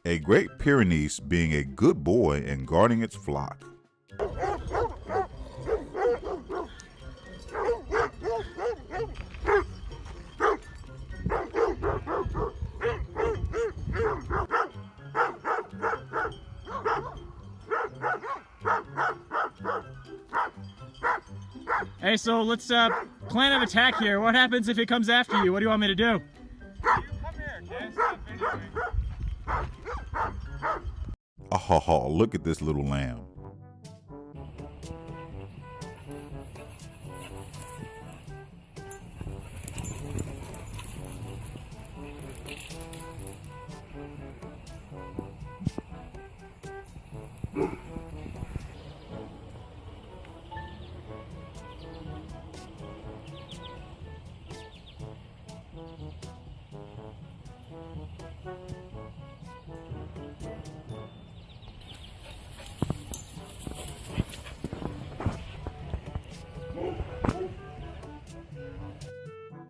A Great Pyrenees being a good boy and guarding its flock. Hey, so let's plan of attack here. What happens if it comes after you? What do you want me to do? You come here, okay? Stop videoing. Oh, look at this little lamb.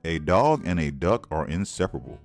A dog and a duck are inseparable.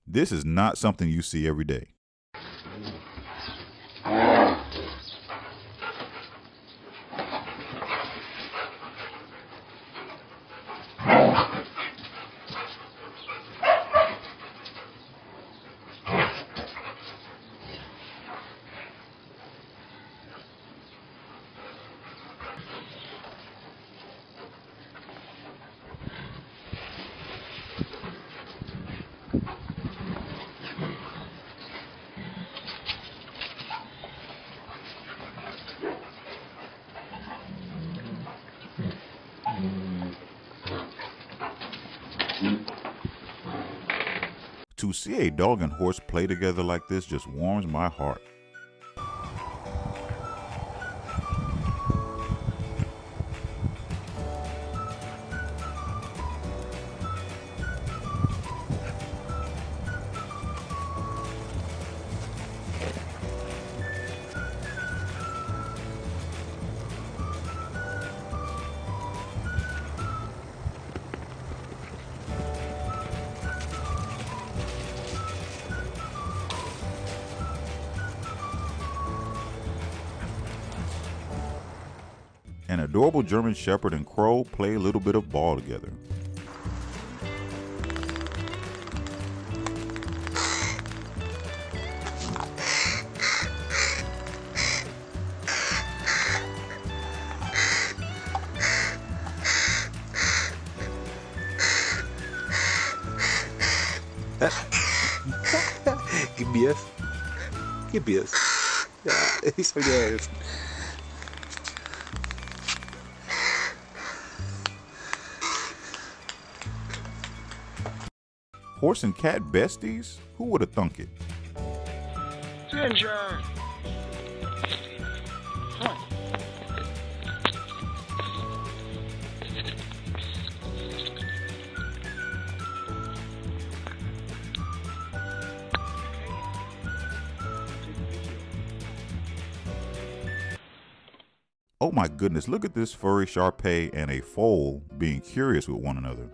This is not something you see every day. To see a dog and horse play together like this just warms my heart. An adorable German Shepherd and Crow play a little bit of ball together. Gebiers. Gebiers. Ja, ich soll dir helfen. Horse and cat besties? Who would have thunk it? Ginger! Come on. Oh my goodness, look at this furry Shar-Pei and a foal being curious with one another.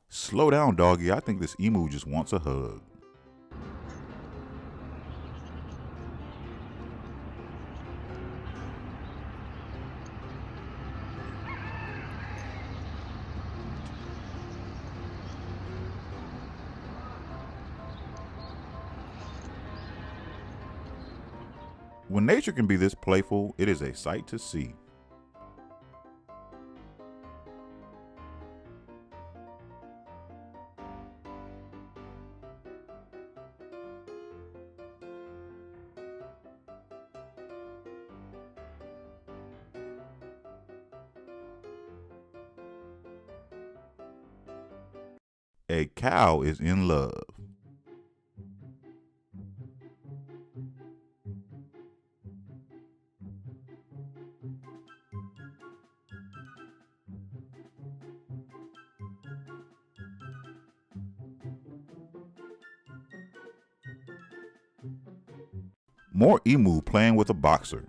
Slow down, doggy. I think this emu just wants a hug. When nature can be this playful, it is a sight to see. A cow is in love. More emu playing with a boxer.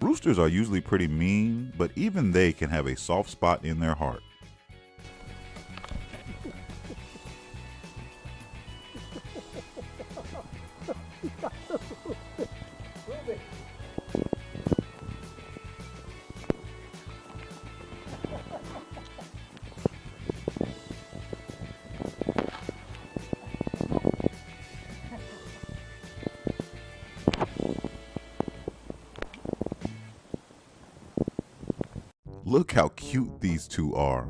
Roosters are usually pretty mean, but even they can have a soft spot in their heart. Look how cute these two are.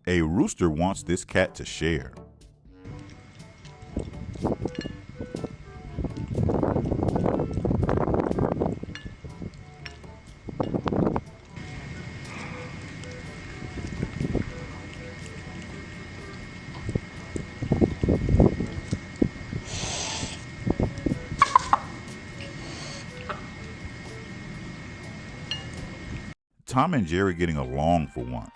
A rooster wants this cat to share. Tom and Jerry getting along for once.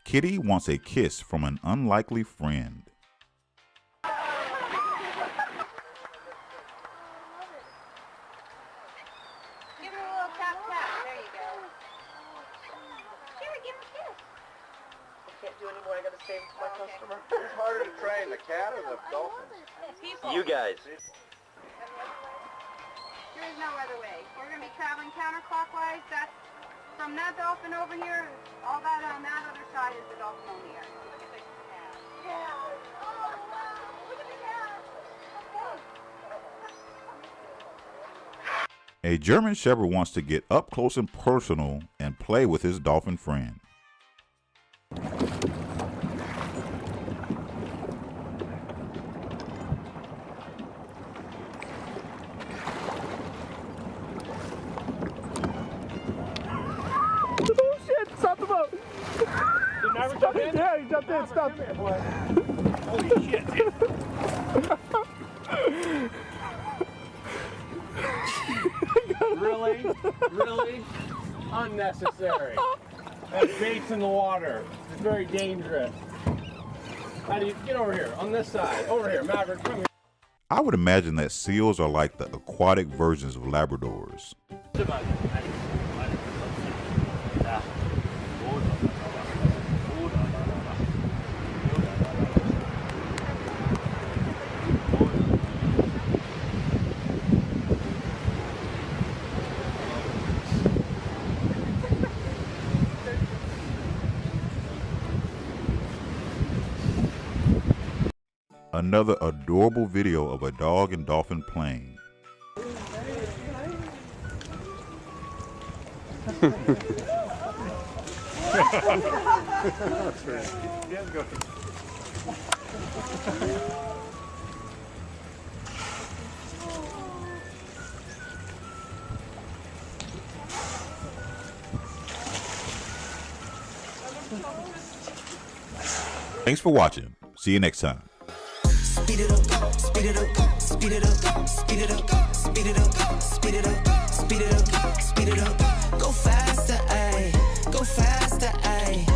Kitty wants a kiss from an unlikely friend. Give her a little tap tap. There you go. Jerry, give her a kiss. I can't do anymore. I gotta save my customer. Who's harder to train, the cat or the dolphin? People. You guys. There is no other way. We're going to be traveling counterclockwise. That's from that dolphin over here. All that on that other side is the dolphin over here. Look at the cat. Yeah. Oh, wow. Look at the cat. Okay. A German Shepherd wants to get up close and personal and play with his dolphin friend. Oh shit! Stop the boat! Did Maverick jump in? Yeah, he jumped in. Stop. Come here, boy. Holy shit, dude. Really? Really? Unnecessary. That bait's in the water. It's very dangerous. How do you get over here? On this side. Over here, Maverick, come here. I would imagine that seals are like the aquatic versions of Labradors. another adorable video of a dog and dolphin playing. Thanks for watching. See you next time. Speed it up, speed it up, speed it up, speed it up, speed it up, speed it up, speed it up, speed it up. Go faster, ayy, go faster, ayy.